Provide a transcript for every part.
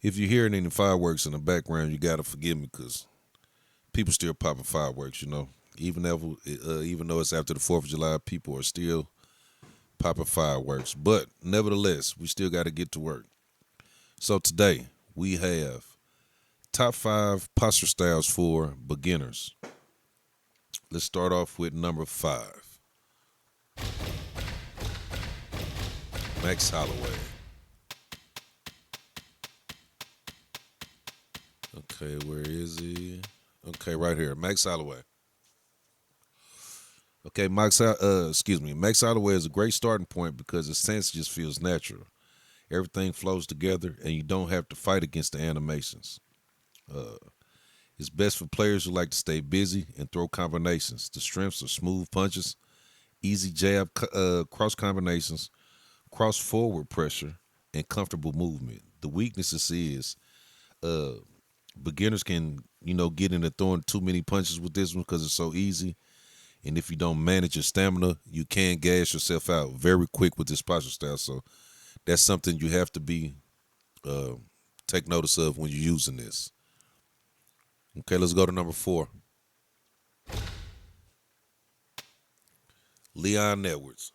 If you're hearing any fireworks in the background, you gotta forgive me because people still popping fireworks. Even though it's after the Fourth of July, people are still popping fireworks. But nevertheless, we still got to get to work. So today we have top five posture styles for beginners. Let's start off with number five, Max Holloway. Okay, where is he? Okay, right here, Max Holloway. Okay, Max Holloway is a great starting point because the stance just feels natural. Everything flows together, and you don't have to fight against the animations. Uh, it's best for players who like to stay busy and throw combinations. The strengths are smooth punches, easy jab, cross combinations, cross forward pressure, and comfortable movement. The weaknesses is uh, beginners can get into throwing too many punches with this one because it's so easy. And if you don't manage your stamina, you can gas yourself out very quick with this posture style. So that's something you have to be uh, take notice of when you're using this. Okay, let's go to number four, Leon Edwards.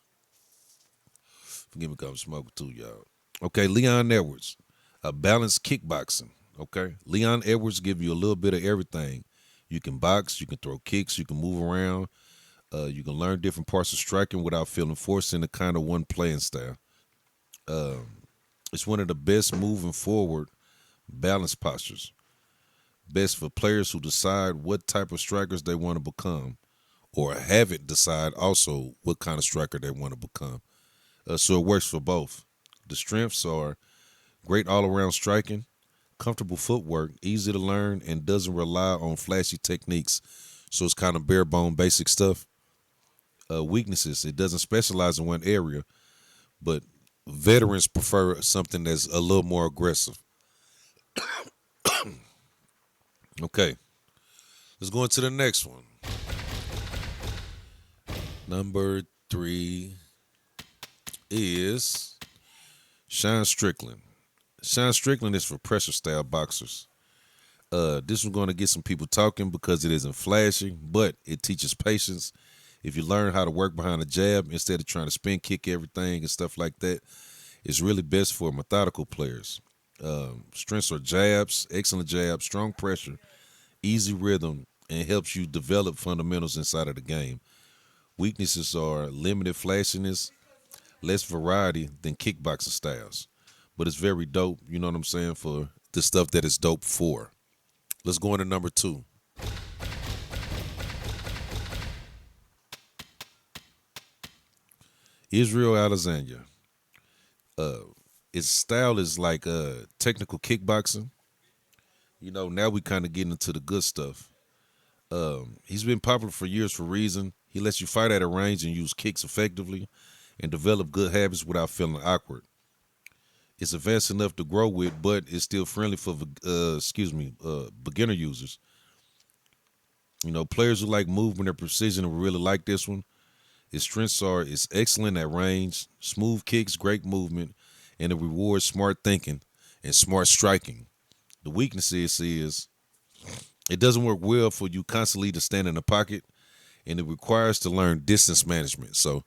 Forgive me, 'cause I'm smoking too, y'all. Okay, Leon Edwards, a balanced kickboxing. Okay, Leon Edwards give you a little bit of everything. You can box, you can throw kicks, you can move around, you can learn different parts of striking without feeling forced into kind of one playing style. It's one of the best moving forward balance postures. Best for players who decide what type of strikers they want to become or have it decide also what kind of striker they want to become. So it works for both. The strengths are great all around striking, comfortable footwork, easy to learn, and doesn't rely on flashy techniques. So it's kind of bare bone basic stuff. Weaknesses, it doesn't specialize in one area, but veterans prefer something that's a little more aggressive. Okay, let's go into the next one. Number three is Sean Strickland. Sean Strickland is for pressure style boxers. This one's going to get some people talking because it isn't flashy, but it teaches patience. If you learn how to work behind a jab instead of trying to spin kick everything and stuff like that, it's really best for methodical players. Strengths are jabs, strong pressure, easy rhythm, and helps you develop fundamentals inside of the game. Weaknesses are limited flashiness, less variety than kickboxing styles. But it's very dope, you know what I'm saying, for the stuff that it's dope for. Let's go into number two. Israel Alexandria. Uh, its style is like technical kickboxing. Now we kind of getting into the good stuff. He's been popular for years for a reason. He lets you fight at a range and use kicks effectively and develop good habits without feeling awkward. It's advanced enough to grow with, but it's still friendly for beginner users. Players who like movement or precision will really like this one. His strengths are it's excellent at range, smooth kicks, great movement, and it rewards smart thinking and smart striking. The weakness is it doesn't work well for you constantly to stand in the pocket, and it requires to learn distance management. So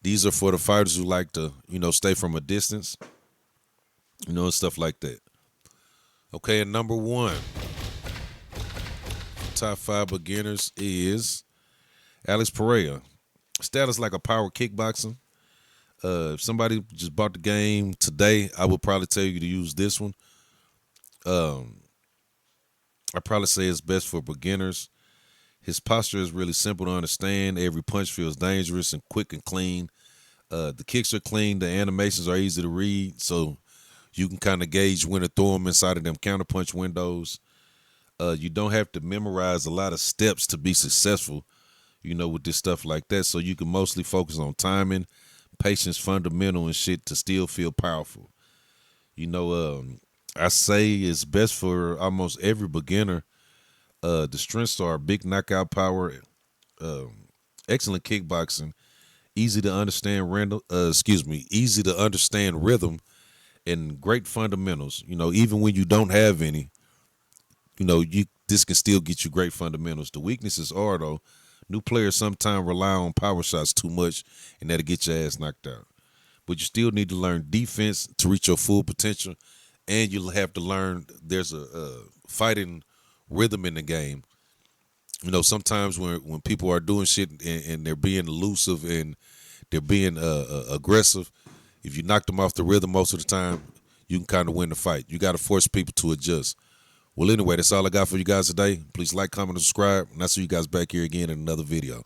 these are for the fighters who like to, stay from a distance, and stuff like that. Okay, and number one, top five beginners is Alex Pereira. Style is like a power kickboxing. If somebody just bought the game today, I would probably tell you to use this one. Um, I probably say it's best for beginners. His posture is really simple to understand. Every punch feels dangerous and quick and clean. The kicks are clean. The animations are easy to read, so you can kind of gauge when to throw them inside of them counterpunch windows. You don't have to memorize a lot of steps to be successful, with this stuff like that. So you can mostly focus on timing, patience, fundamental, and shit to still feel powerful. You know, I say it's best for almost every beginner. The strengths are big knockout power, excellent kickboxing, easy to understand rhythm, and great fundamentals. Even when you don't have any, this can still get you great fundamentals. The weaknesses are though, new players sometimes rely on power shots too much, and that'll get your ass knocked out. But you still need to learn defense to reach your full potential, and you'll have to learn there's a fighting rhythm in the game. Sometimes when people are doing shit and they're being elusive and they're being aggressive, if you knock them off the rhythm most of the time, you can kind of win the fight. You got to force people to adjust. Well, anyway, that's all I got for you guys today. Please like, comment, and subscribe, and I'll see you guys back here again in another video.